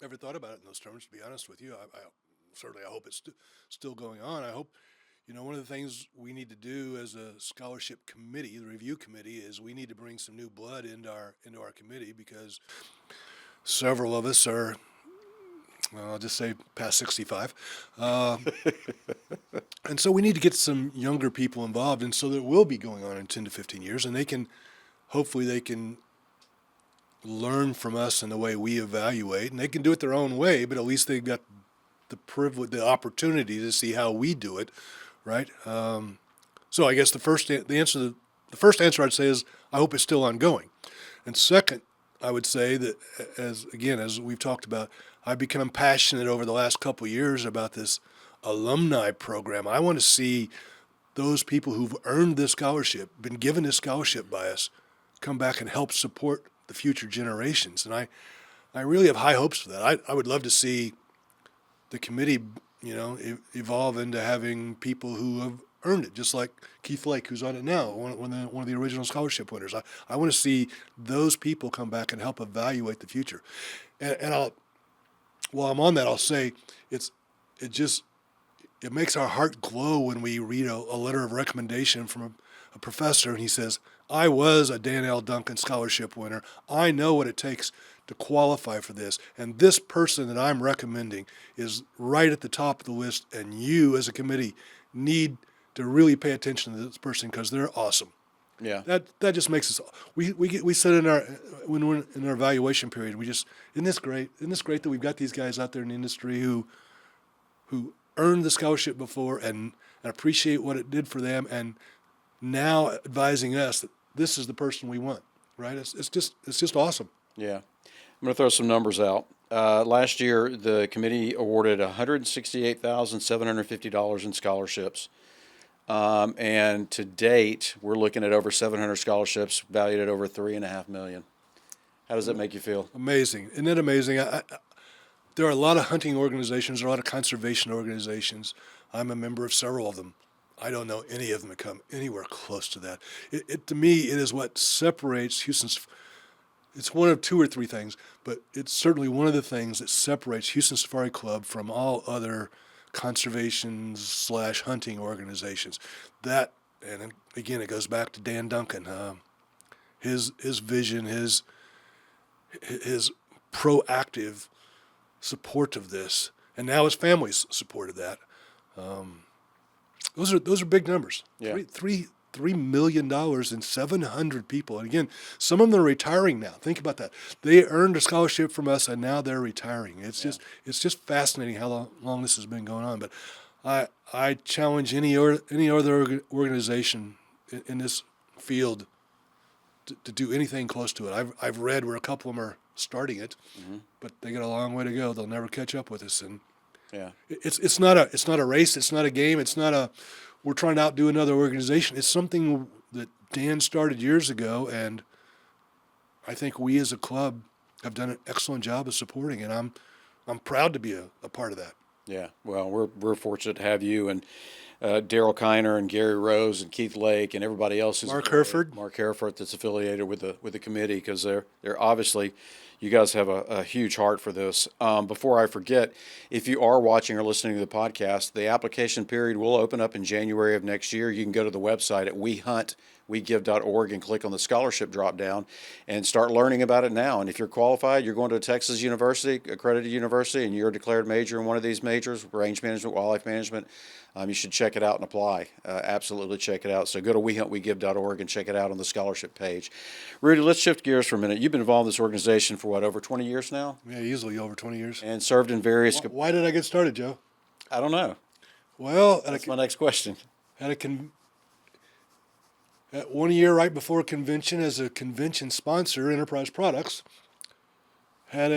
ever thought about it in those terms, to be honest with you. I certainly hope it's still going on. I hope, one of the things we need to do as a scholarship committee, the review committee, is we need to bring some new blood into our committee because several of us are, well, I'll just say past 65. And so we need to get some younger people involved. And so that will be going on in 10 to 15 years. And hopefully they can learn from us in the way we evaluate. And they can do it their own way, but at least they've got the privilege, the opportunity to see how we do it, right? So I guess the first answer I'd say is I hope it's still ongoing. And second, I would say that as we've talked about, I've become passionate over the last couple of years about this alumni program. I want to see those people who've earned this scholarship, been given this scholarship by us, come back and help support the future generations. And I really have high hopes for that. I would love to see the committee, evolve into having people who have earned it, just like Keith Lake, who's on it now, one of the original scholarship winners. I want to see those people come back and help evaluate the future. And while I'm on that, I'll say it makes our heart glow when we read a letter of recommendation from a professor, and he says, I was a Dan L. Duncan scholarship winner. I know what it takes to qualify for this. And this person that I'm recommending is right at the top of the list, and you as a committee need to really pay attention to this person because they're awesome.
Yeah.
That just makes us, we said when we're in our evaluation period, isn't this great? Isn't this great that we've got these guys out there in the industry who earned the scholarship before and appreciate what it did for them, and now advising us that this is the person we want, right? It's just awesome.
Yeah. I'm going to throw some numbers out. Last year, the committee awarded $168,750 in scholarships. And to date, we're looking at over 700 scholarships valued at over $3.5 million. How does that make you feel?
Amazing. Isn't it amazing? There are a lot of hunting organizations, there are a lot of conservation organizations. I'm a member of several of them. I don't know any of them that come anywhere close to that. To me, it is what separates Houston's. It's one of two or three things, but it's certainly one of the things that separates Houston Safari Club from all other conservation/hunting organizations. That, and again, it goes back to Dan Duncan, his vision, his proactive support of this, and now his family's support of that. Those are big numbers.
Yeah.
$3 million and 700 people. And again, some of them are retiring now. Think about that. They earned a scholarship from us, and now they're retiring. It's just fascinating how long this has been going on. But I challenge any other organization in this field to do anything close to it. I've read where a couple of them are starting it, but they got a long way to go. They'll never catch up with us. And
Yeah.
it's not a race. It's not a game. It's not we're trying to outdo another organization. It's something that Dan started years ago, and I think we as a club have done an excellent job of supporting it. I'm proud to be a part of that.
Yeah. Well, we're fortunate to have you and Daryl Kiner and Gary Rose and Keith Lake and everybody else.
Mark Hereford.
Mark Hereford, that's affiliated with the committee, because they're obviously, you guys have a huge heart for this. Before I forget, if you are watching or listening to the podcast, the application period will open up in January of next year. You can go to the website at wegive.org and click on the scholarship drop down and start learning about it now. And if you're qualified, you're going to a Texas university, accredited university, and you're a declared major in one of these majors, range management, wildlife management, you should check it out and apply. Absolutely check it out. So go to wehuntwegive.org and check it out on the scholarship page. Rudy, let's shift gears for a minute. You've been involved in this organization for over 20 years now?
Yeah, easily over 20 years.
And served in various...
Why did I get started, Joe?
I don't know.
Well,
That's my next question.
at 1 year right before convention, as a convention sponsor, Enterprise Products had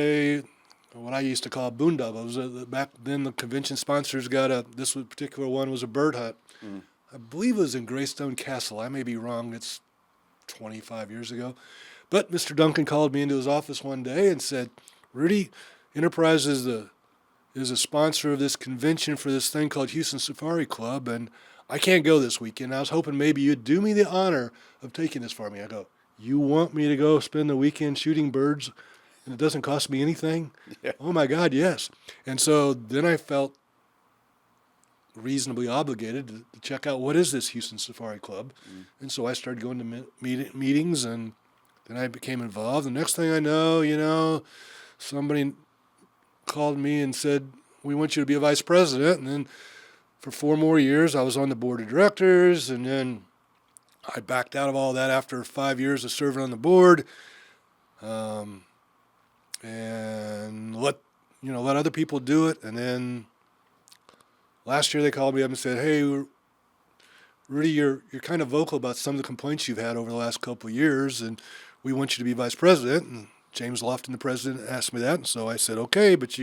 what I used to call a boondoggle. It was back then the convention sponsors got this particular one was a bird hunt. I believe it was in Greystone Castle. I may be wrong. It's 25 years ago. But Mr. Duncan called me into his office one day and said, Rudy, Enterprise is a sponsor of this convention for this thing called Houston Safari Club, and I can't go this weekend. I was hoping maybe you'd do me the honor of taking this for me. I go, you want me to go spend the weekend shooting birds and it doesn't cost me anything?
Yeah.
Oh my God, yes. And so then I felt reasonably obligated to check out what is this Houston Safari Club. And so I started going to meetings, and then I became involved. The next thing I know, somebody called me and said, we want you to be a vice president. And then for 4 more years, I was on the board of directors, and then I backed out of all that after 5 years of serving on the board, and let other people do it. And then last year they called me up and said, hey, Rudy, you're kind of vocal about some of the complaints you've had over the last couple of years, and we want you to be vice president. And James Lofton, the president, asked me that, and so I said, okay, but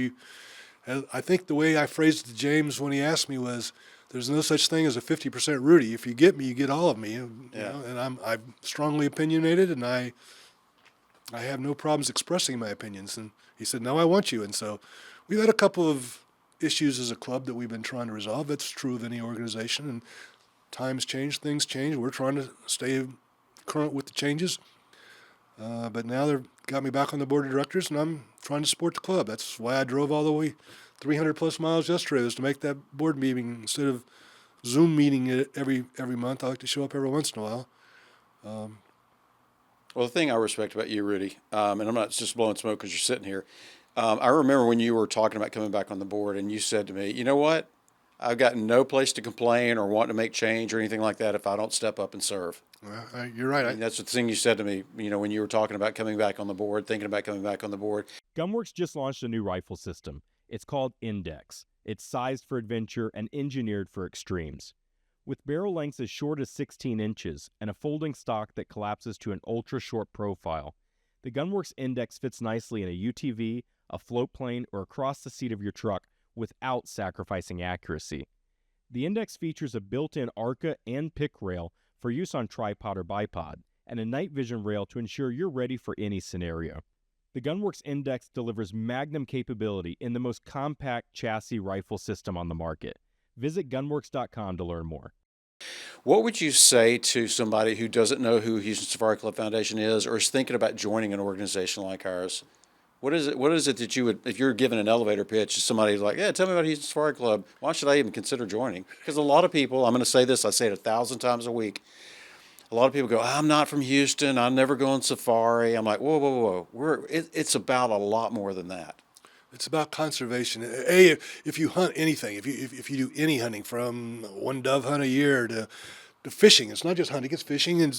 I think the way I phrased it to James when he asked me was, there's no such thing as a 50% Rudy. If you get me, you get all of me. And I'm strongly opinionated, and I have no problems expressing my opinions. And he said, no, I want you. And so we've had a couple of issues as a club that we've been trying to resolve. That's true of any organization. And times change, things change. We're trying to stay current with the changes. But now they've got me back on the board of directors, and I'm trying to support the club. That's why I drove all the way 300-plus miles yesterday, was to make that board meeting. Instead of Zoom meeting it every month, I like to show up every once in a while.
Well, the thing I respect about you, Rudy, and I'm not just blowing smoke because you're sitting here, I remember when you were talking about coming back on the board, and you said to me, you know what? I've got no place to complain or want to make change or anything like that if I don't step up and serve.
Well, you're right.
And that's the thing you said to me, when you were talking about coming back on the board, thinking about coming back on the board.
Gunworks just launched a new rifle system. It's called Index. It's sized for adventure and engineered for extremes. With barrel lengths as short as 16 inches and a folding stock that collapses to an ultra-short profile, The Gunworks Index fits nicely in a UTV, a float plane, or across the seat of your truck without sacrificing accuracy. The Index features a built-in ARCA and pick rail for use on tripod or bipod, and a night vision rail to ensure you're ready for any scenario. The Gunworks Index delivers magnum capability in the most compact chassis rifle system on the market. Visit gunworks.com to learn more.
What would you say to somebody who doesn't know who Houston Safari Club Foundation is, or is thinking about joining an organization like ours? What is it that you would, if you're given an elevator pitch to somebody like, yeah, tell me about Houston Safari Club, why should I even consider joining? Because a lot of people, I'm going to say this, I say it 1,000 times a week, a lot of people go, I'm not from Houston, I'm never going safari. I'm like, whoa, whoa, whoa. It's about a lot more than that.
It's about conservation. If you hunt anything, if you do any hunting, from one dove hunt a year to fishing, it's not just hunting; it's fishing. And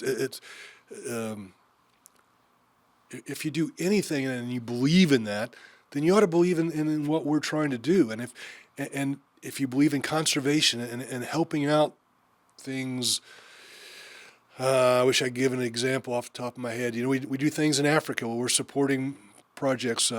if you do anything and you believe in that, then you ought to believe in what we're trying to do. And if you believe in conservation and helping out things. I wish I could give an example off the top of my head. We do things in Africa where we're supporting projects.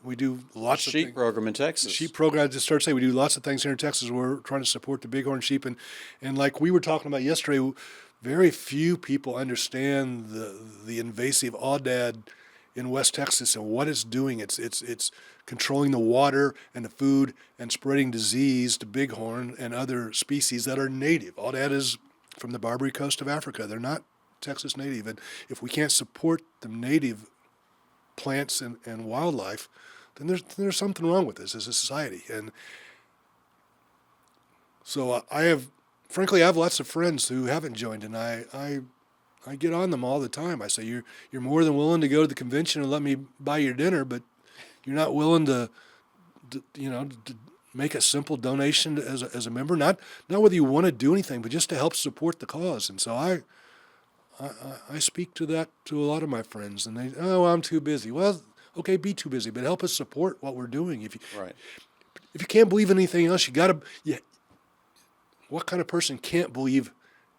We do lots of
sheep program in Texas.
Sheep program. I just started saying we do lots of things here in Texas. We're trying to support the bighorn sheep, and like we were talking about yesterday, very few people understand the invasive aoudad in West Texas and what it's doing. It's controlling the water and the food and spreading disease to bighorn and other species that are native. Aoudad is from the Barbary Coast of Africa. They're not Texas native, and if we can't support the native plants and wildlife, then there's something wrong with this as a society. And so I have lots of friends who haven't joined, and I get on them all the time. I say, you're more than willing to go to the convention and let me buy your dinner, but you're not willing to make a simple donation as a member, not whether you want to do anything, but just to help support the cause. And so I speak to that to a lot of my friends, and they, I'm too busy. Well, okay, be too busy, but help us support what we're doing. If you can't believe in anything else, what kind of person can't believe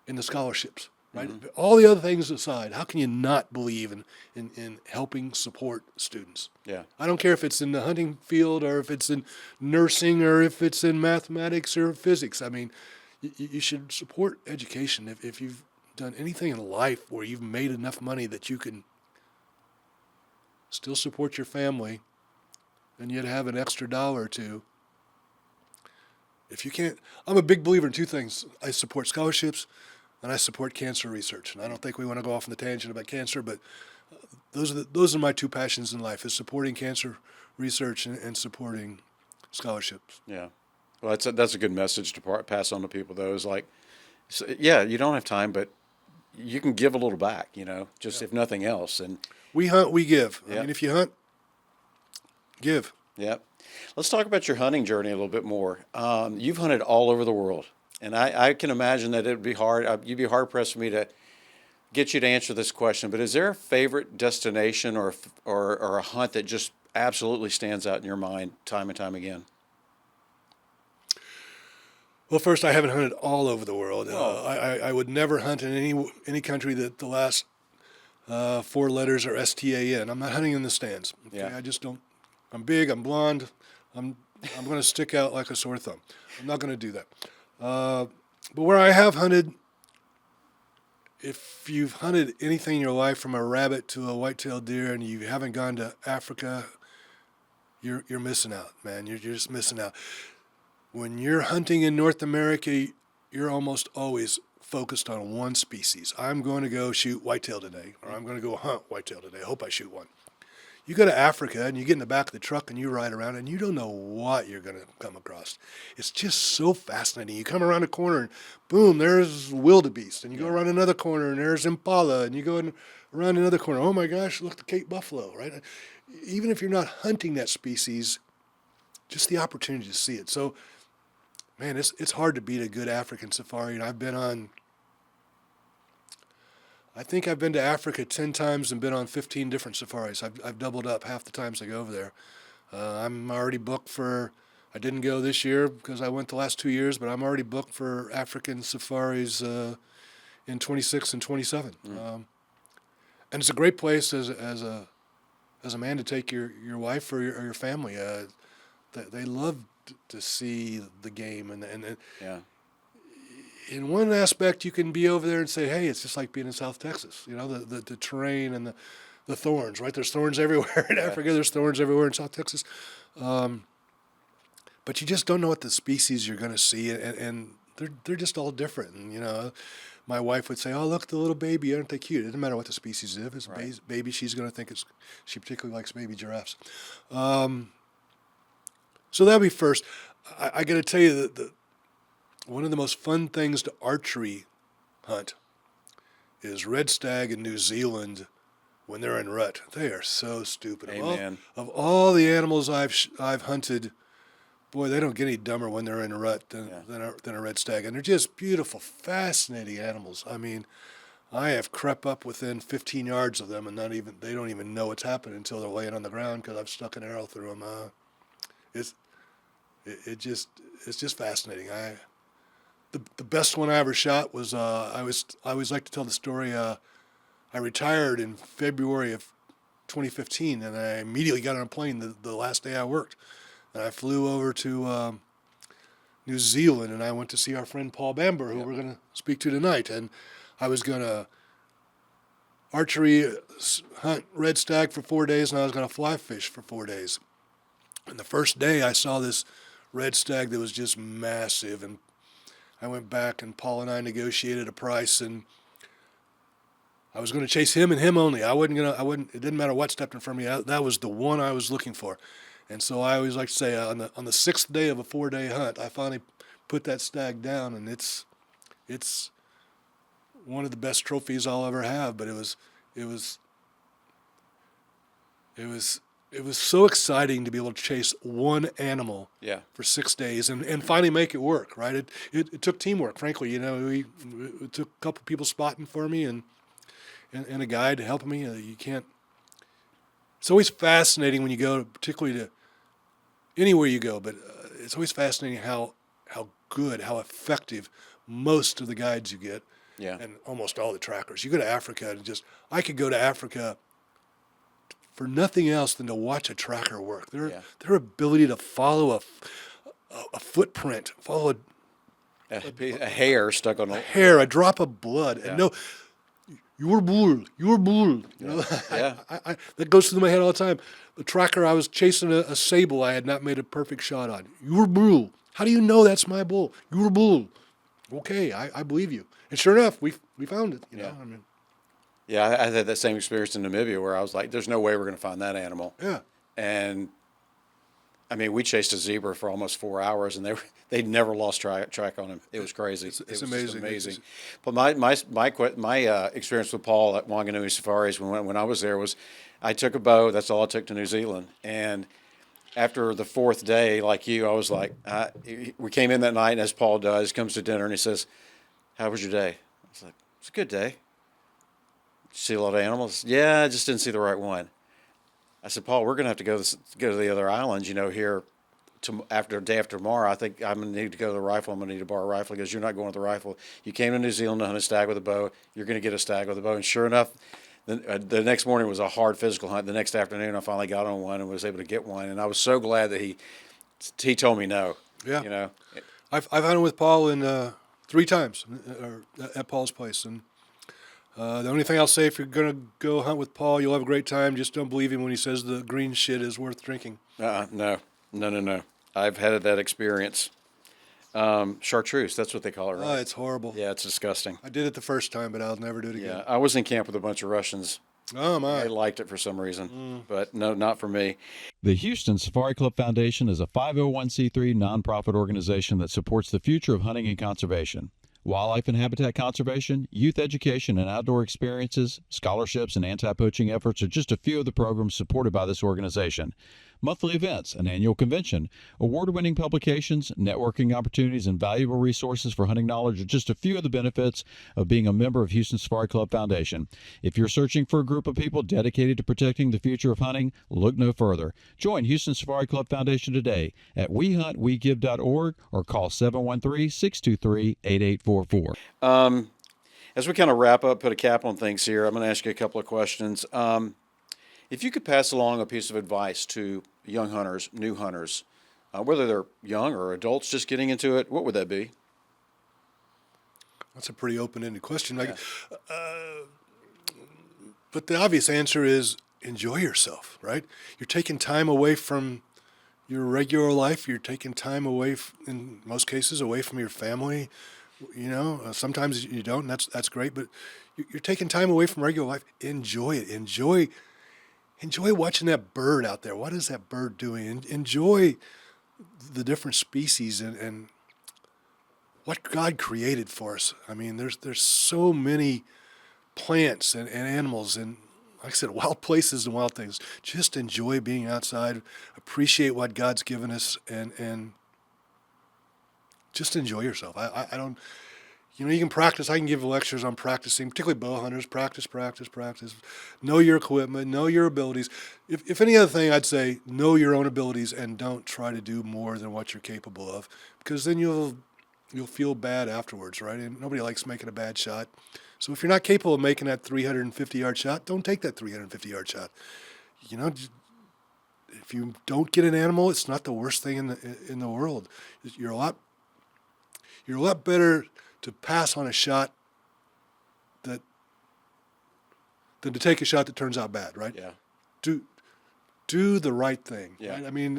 in the scholarships, right? Mm-hmm. All the other things aside, how can you not believe in helping support students?
Yeah.
I don't care if it's in the hunting field or if it's in nursing or if it's in mathematics or physics. I mean, you should support education. If you've done anything in life where you've made enough money that you can still support your family and yet have an extra dollar or two, if you can't, I'm a big believer in two things. I support scholarships and I support cancer research. And I don't think we want to go off on the tangent about cancer, but those are my two passions in life: is supporting cancer research and supporting scholarships.
Yeah, well, that's a good message to pass on to people. Though, is like, yeah, you don't have time, but you can give a little back. If nothing else. And
we hunt, we give.
Yep.
I mean, if you hunt, give.
Yep. Let's talk about your hunting journey a little bit more. You've hunted all over the world, and I can imagine that it would be hard. You'd be hard pressed for me to get you to answer this question. But is there a favorite destination or a hunt that just absolutely stands out in your mind time and time again?
Well, first, I haven't hunted all over the world. I would never hunt in any country that the last four letters are STAN. I'm not hunting in the stands. Okay?
Yeah.
I just don't. I'm big. I'm blonde. I'm going to stick out like a sore thumb. I'm not going to do that. But where I have hunted, if you've hunted anything in your life from a rabbit to a white-tailed deer and you haven't gone to Africa, you're missing out, man. You're just missing out. When you're hunting in North America, you're almost always focused on one species. I'm going to go shoot whitetail today, or I'm going to go hunt whitetail today. I hope I shoot one. You go to Africa and you get in the back of the truck and you ride around and you don't know what you're going to come across. It's just so fascinating. You come around a corner and boom, there's wildebeest. And you go around another corner and there's impala. And you go around another corner. Oh my gosh, look, the Cape buffalo, right? Even if you're not hunting that species, just the opportunity to see it. So, man, it's hard to beat a good African safari. And I think I've been to Africa 10 times and been on 15 different safaris. I've doubled up half the times I go over there. I'm already booked I didn't go this year because I went the last 2 years, but I'm already booked for African safaris in 26 and 27. And it's a great place as a as a man to take your wife or your family. They love to see the game, and
Yeah.
in one aspect, you can be over there and say, hey, it's just like being in South Texas. You know, the terrain and the thorns, right? There's thorns everywhere in Africa. There's thorns everywhere in South Texas. But you just don't know what the species you're going to see, and they're just all different. And, you know, my wife would say, oh, look, the little baby, aren't they cute? It doesn't matter what the species is. If it's a baby, she's going to think she particularly likes baby giraffes. So that'll be first. I got to tell you that one of the most fun things to archery hunt is red stag in New Zealand when they're in rut. They are so stupid.
Amen.
Of all the animals I've hunted, boy, they don't get any dumber when they're in a rut than a red stag. And they're just beautiful, fascinating animals. I mean, I have crept up within 15 yards of them, and they don't even know what's happening until they're laying on the ground because I've stuck an arrow through them. It's just fascinating. The best one I ever shot was I always like to tell the story. I retired in February of 2015, and I immediately got on a plane the last day I worked, and I flew over to New Zealand, and I went to see our friend Paul Bamber, who we're going to speak to tonight, and I was going to archery hunt red stag for 4 days, and I was going to fly fish for 4 days. And the first day I saw this red stag that was just massive, and I went back, and Paul and I negotiated a price, and I was going to chase him and him only. It didn't matter what stepped in front of me. That was the one I was looking for. And so I always like to say, on the sixth day of a 4-day hunt, I finally put that stag down, and it's one of the best trophies I'll ever have. But it was so exciting to be able to chase one animal for 6 days and finally make it work, right? It took teamwork, frankly. You know, it took a couple people spotting for me and a guide helping me. You can't. It's always fascinating when you go, particularly to anywhere you go, but it's always fascinating how good, how effective most of the guides you get, and almost all the trackers. You go to Africa and I could go to Africa for nothing else than to watch a tracker work. Their ability to follow a footprint, follow
a hair stuck on
a drop of blood, and know you're bull. You know, that goes through my head all the time. The tracker, I was chasing a sable I had not made a perfect shot on. You're bull. How do you know that's my bull? You're bull. Okay, I believe you. And sure enough, we found it. You know, I mean.
Yeah, I had that same experience in Namibia where I was like, there's no way we're going to find that animal.
Yeah.
And, I mean, we chased a zebra for almost 4 hours, and they never lost track on him. It was crazy. It was
amazing.
Just amazing. But my experience with Paul at Wanganui Safaris when I was there was I took a bow. That's all I took to New Zealand. And after the 4th day, like you, I was like, we came in that night, and as Paul does, comes to dinner, and he says, how was your day? I was like, it's a good day. See a lot of animals? Yeah, I just didn't see the right one. I said, Paul, we're going to have to go to the other islands, you know, here day after tomorrow. I think I'm going to need to go to the rifle. I'm going to need to borrow a rifle because you're not going with the rifle. You came to New Zealand to hunt a stag with a bow. You're going to get a stag with a bow. And sure enough, the next morning was a hard physical hunt. The next afternoon, I finally got on one and was able to get one. And I was so glad that he told me no.
Yeah.
You know,
I've hunted with Paul 3 times at Paul's place, and the only thing I'll say, if you're going to go hunt with Paul, you'll have a great time. Just don't believe him when he says the green shit is worth drinking.
No. I've had that experience. Chartreuse, that's what they call it, right?
Oh, it's horrible.
Yeah, it's disgusting.
I did it the first time, but I'll never do it again.
Yeah, I was in camp with a bunch of Russians.
Oh, my.
They liked it for some reason, but no, not for me.
The Houston Safari Club Foundation is a 501c3 nonprofit organization that supports the future of hunting and conservation. Wildlife and habitat conservation, youth education and outdoor experiences, scholarships, and anti-poaching efforts are just a few of the programs supported by this organization. Monthly events, an annual convention, award-winning publications, networking opportunities, and valuable resources for hunting knowledge are just a few of the benefits of being a member of Houston Safari Club Foundation. If you're searching for a group of people dedicated to protecting the future of hunting, look no further. Join Houston Safari Club Foundation today at wehuntwegive.org or call 713-623-8844.
As we kind of wrap up, put a cap on things here, I'm going to ask you a couple of questions. If you could pass along a piece of advice to young hunters, new hunters, whether they're young or adults just getting into it, what would that be?
That's a pretty open-ended question. But the obvious answer is enjoy yourself, right? You're taking time away from your regular life. You're taking time away, in most cases, away from your family. Sometimes you don't, and that's great. But you're taking time away from regular life. Enjoy it. Enjoy watching that bird out there. What is that bird doing? Enjoy the different species and what God created for us. I mean, there's so many plants and animals and, like I said, wild places and wild things. Just enjoy being outside, appreciate what God's given us, and just enjoy yourself. I don't, you can practice. I can give lectures on practicing, particularly bow hunters. Practice. Know your equipment, know your abilities. If any other thing, I'd say know your own abilities and don't try to do more than what you're capable of, because then you'll feel bad afterwards, right? And nobody likes making a bad shot. So if you're not capable of making that 350-yard shot, don't take that 350-yard shot. If you don't get an animal, it's not the worst thing in the world. You're a lot better to pass on a shot than to take a shot that turns out bad, right?
Yeah.
Do the right thing.
Yeah.
Right? I mean,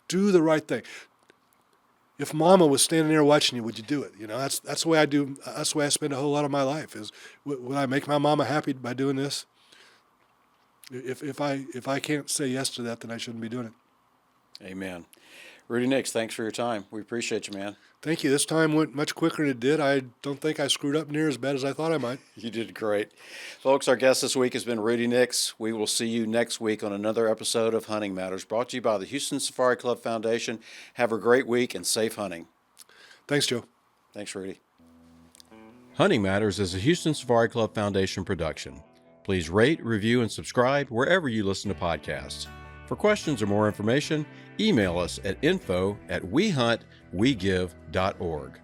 do the right thing. If Mama was standing there watching you, would you do it? That's the way I do. That's the way I spend a whole lot of my life. Is would I make my Mama happy by doing this? If I can't say yes to that, then I shouldn't be doing it.
Amen. Rudy Nix, thanks for your time. We appreciate you, man.
Thank you. This time went much quicker than it did. I don't think I screwed up near as bad as I thought I might.
You did great. Folks, our guest this week has been Rudy Nix. We will see you next week on another episode of Hunting Matters, brought to you by the Houston Safari Club Foundation. Have a great week and safe hunting.
Thanks, Joe.
Thanks, Rudy. Hunting Matters is a Houston Safari Club Foundation production. Please rate, review, and subscribe wherever you listen to podcasts. For questions or more information, email us at info@wehuntwegive.org.